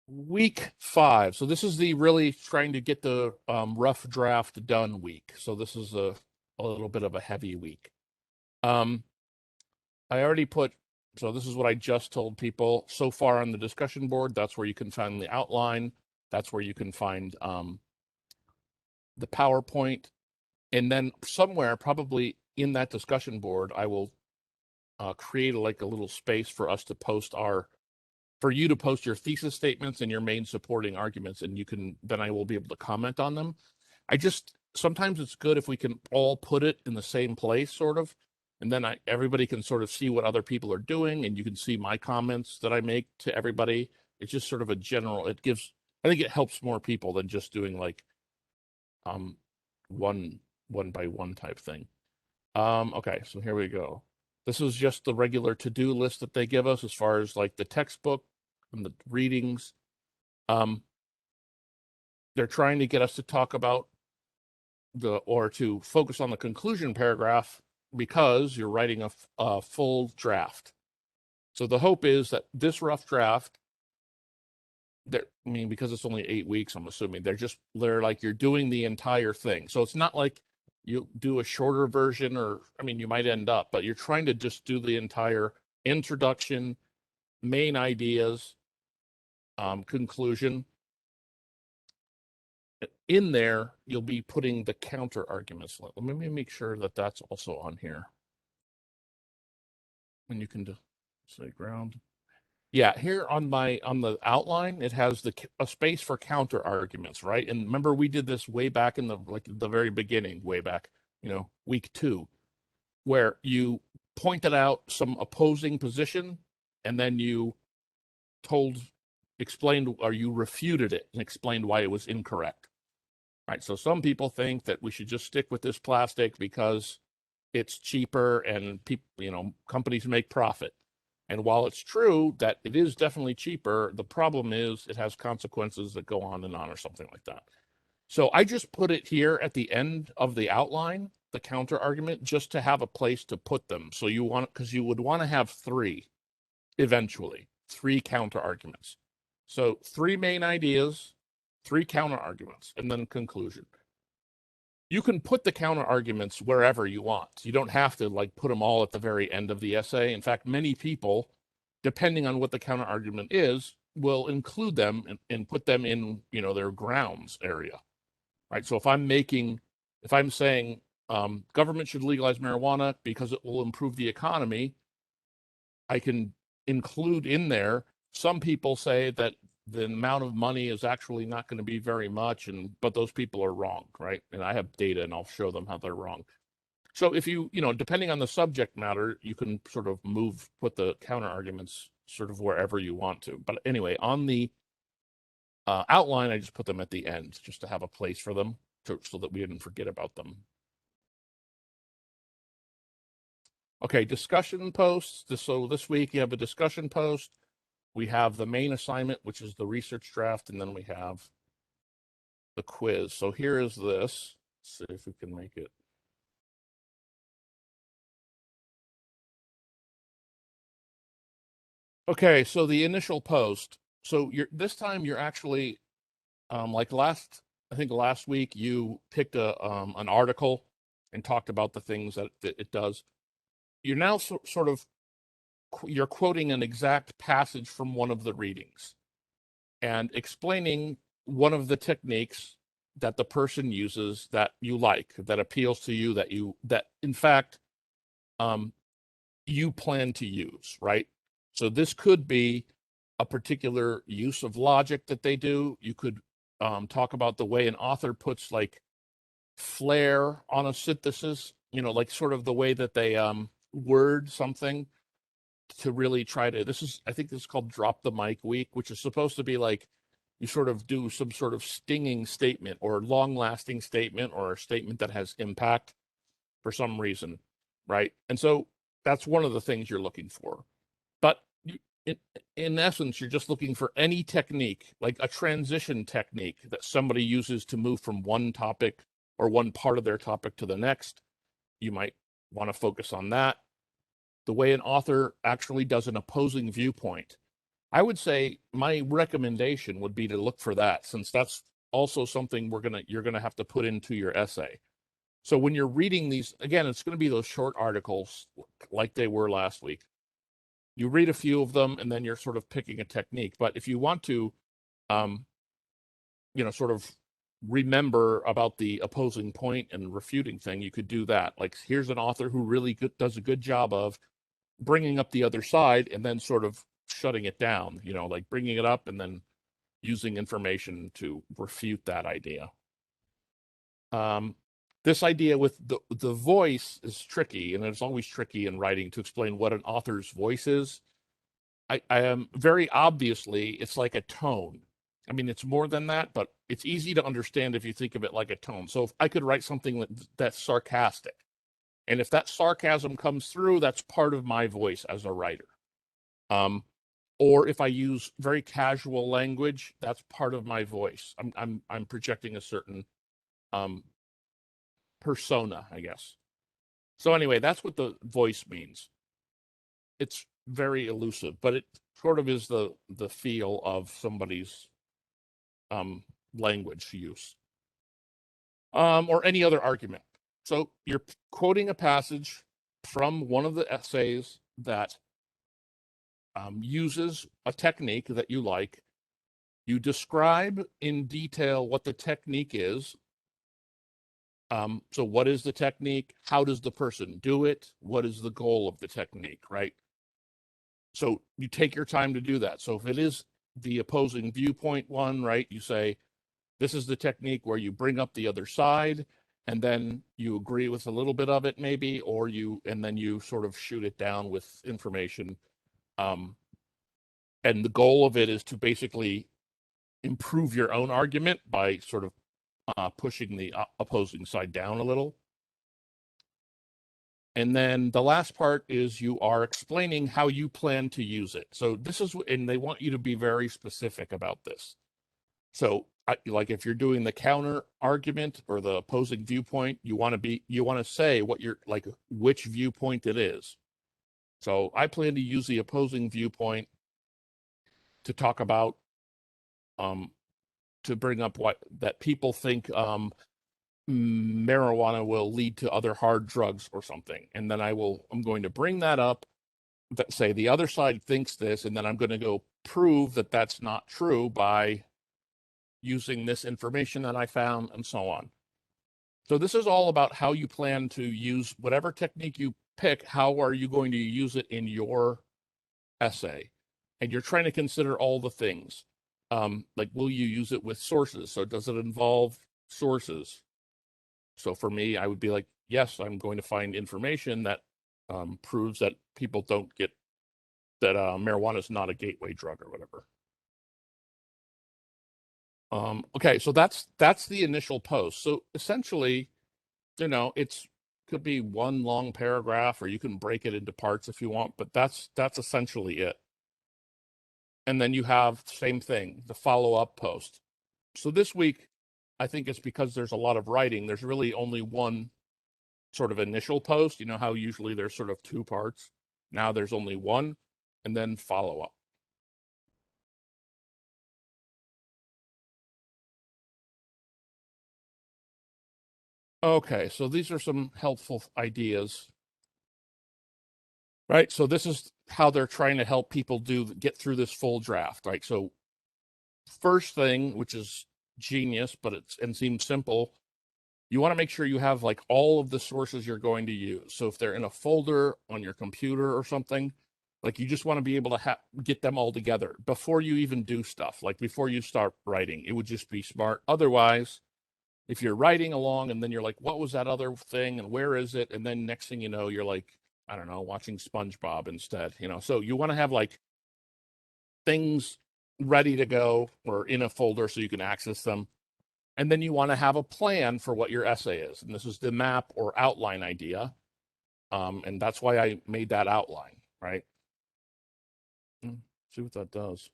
Week 5. So this is the really trying to get the rough draft done week. So this is a little bit of a heavy week. Um, I already put, so this is what I just told people so far on the discussion board. That's where you can find the outline. That's where you can find the PowerPoint. And then somewhere, probably in that discussion board, I will create like a little space for us to post for you to post your thesis statements and your main supporting arguments, and then I will be able to comment on them. Sometimes it's good if we can all put it in the same place, sort of, and then everybody can sort of see what other people are doing, and you can see my comments that I make to everybody. It's just sort of a general, I think it helps more people than just doing like um one by one type thing. Okay, so here we go. This is just the regular to-do list that they give us as far as like the textbook and the readings. They're trying to get us to talk about or to focus on the conclusion paragraph because you're writing a full draft. So the hope is that this rough draft, because it's only 8 weeks, I'm assuming they're like you're doing the entire thing. So it's not like you do a shorter version, or you might end up, but you're trying to just do the entire introduction, main ideas, conclusion. In there, you'll be putting the counter arguments. Let me make sure that that's also on here. And you can say ground. Yeah, here on the outline, it has a space for counter arguments, right? And remember, we did this way back in the very beginning, way back, week 2, where you pointed out some opposing position, and then you explained, or you refuted it and explained why it was incorrect. Right. So some people think that we should just stick with this plastic because it's cheaper and people, companies make profit. And while it's true that it is definitely cheaper, the problem is it has consequences that go on and on, or something like that. So I just put it here at the end of the outline, the counter argument, just to have a place to put them. So because you would want to have 3 eventually, 3 counter arguments. So 3 main ideas, 3 counter arguments, and then conclusion. You can put the counter arguments wherever you want. You don't have to like put them all at the very end of the essay. In fact, many people, depending on what the counter argument is, will include them and put them in, their grounds area. Right. So if I'm saying government should legalize marijuana because it will improve the economy, I can include in there. Some people say that the amount of money is actually not going to be very much, but those people are wrong, right? And I have data, and I'll show them how they're wrong. So if depending on the subject matter, you can sort of put the counter arguments sort of wherever you want to. But anyway, on the outline, I just put them at the end just to have a place for them, so that we didn't forget about them. Okay, discussion posts. So this week you have a discussion post. We have the main assignment, which is the research draft, and then we have the quiz. So here is this. Let's see if we can make it. Okay, so the initial post. So this time you're actually like I think last week you picked an article and talked about the things that it does. You're now sort of you're quoting an exact passage from one of the readings and explaining one of the techniques that the person uses that you like, that appeals to you, that in fact you plan to use, right? So this could be a particular use of logic that they do. You could talk about the way an author puts like flair on a synthesis, like sort of the way that they word something to really try to. I think this is called Drop the Mic Week, which is supposed to be like you sort of do some sort of stinging statement or long lasting statement or a statement that has impact for some reason, right? And so that's one of the things you're looking for. But in essence, you're just looking for any technique, like a transition technique that somebody uses to move from one topic or one part of their topic to the next. You might want to focus on that. The way an author actually does an opposing viewpoint. I would say my recommendation would be to look for that, since that's also something you're gonna have to put into your essay. So when you're reading these, again, it's going to be those short articles like they were last week. You read a few of them and then you're sort of picking a technique. But if you want to, um, sort of remember about the opposing point and refuting thing, you could do that. Like, here's an author who really does a good job of bringing up the other side and then sort of shutting it down, like bringing it up and then using information to refute that idea. This idea with the voice is tricky, and it's always tricky in writing to explain what an author's voice is. I am very obviously, it's like a tone. I mean, it's more than that, but it's easy to understand if you think of it like a tone. So if I could write something that's sarcastic, and if that sarcasm comes through, that's part of my voice as a writer. Or if I use very casual language, that's part of my voice. I'm projecting a certain persona, I guess. So anyway, that's what the voice means. It's very elusive, but it sort of is the feel of somebody's language use, or any other argument. So you're quoting a passage from one of the essays that uses a technique that you like. You describe in detail what the technique is. So what is the technique? How does the person do it? What is the goal of the technique, right? So you take your time to do that. So if it is the opposing viewpoint one, right, you say, this is the technique where you bring up the other side and then you agree with a little bit of it maybe, and then you sort of shoot it down with information. And the goal of it is to basically improve your own argument by sort of pushing the opposing side down a little. And then the last part is you are explaining how you plan to use it. So this is, and they want you to be very specific about this. So like if you're doing the counter argument or the opposing viewpoint, you want to say what you're like, which viewpoint it is. So I plan to use the opposing viewpoint to talk about, to bring up what that people think marijuana will lead to other hard drugs or something. And then I'm going to bring that up, that say the other side thinks this, and then I'm going to go prove that that's not true by using this information that I found and so on. So this is all about how you plan to use whatever technique you pick. How are you going to use it in your essay? And you're trying to consider all the things. Like, will you use it with sources? So does it involve sources? So for me, I would be like, yes, I'm going to find information that proves that people don't get that marijuana is not a gateway drug or whatever. Okay, so that's the initial post. So essentially, it's could be one long paragraph, or you can break it into parts if you want, but that's essentially it. And then you have same thing, the follow-up post. So this week, I think it's because there's a lot of writing. There's really only one sort of initial post. You know how usually there's sort of two parts. Now there's only one, and then follow up. Okay, so these are some helpful ideas, right? So this is how they're trying to help people get through this full draft, right? So first thing, which is genius, but and seems simple, you want to make sure you have like all of the sources you're going to use. So if they're in a folder on your computer or something, like you just want to be able to get them all together before you even do stuff, like before you start writing. It would just be smart. Otherwise, if you're writing along and then you're like, what was that other thing and where is it? And then next thing you know, you're like, I don't know, watching SpongeBob instead, So you want to have like things ready to go or in a folder so you can access them. And then you want to have a plan for what your essay is. And this is the map or outline idea. And that's why I made that outline, right? See what that does.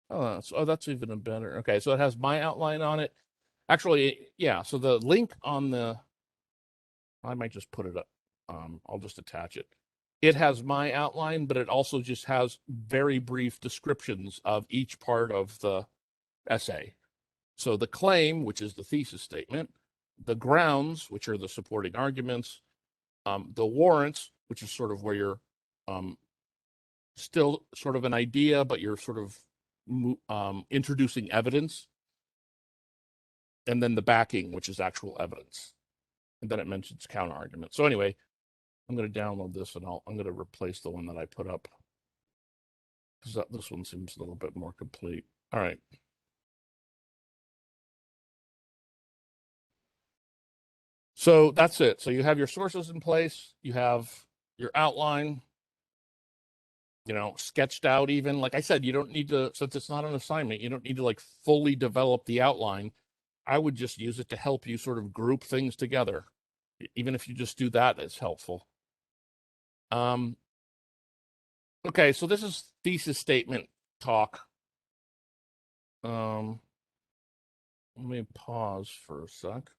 Oh, that's even better. Okay, so it has my outline on it. Actually, yeah, so the link on I might just put it up. I'll just attach it. It has my outline, but it also just has very brief descriptions of each part of the essay. So the claim, which is the thesis statement, the grounds, which are the supporting arguments, the warrants, which is sort of where you're still sort of an idea, but you're sort of introducing evidence, and then the backing, which is actual evidence. And then it mentions counter argument. So anyway, I'm going to download this and I'm going to replace the one that I put up because this one seems a little bit more complete. All right. So that's it. So you have your sources in place, you have your outline, sketched out even. Like I said, you don't need to, since it's not an assignment, you don't need to like fully develop the outline. I would just use it to help you sort of group things together. Even if you just do that, it's helpful. Okay, so this is thesis statement talk. Let me pause for a sec.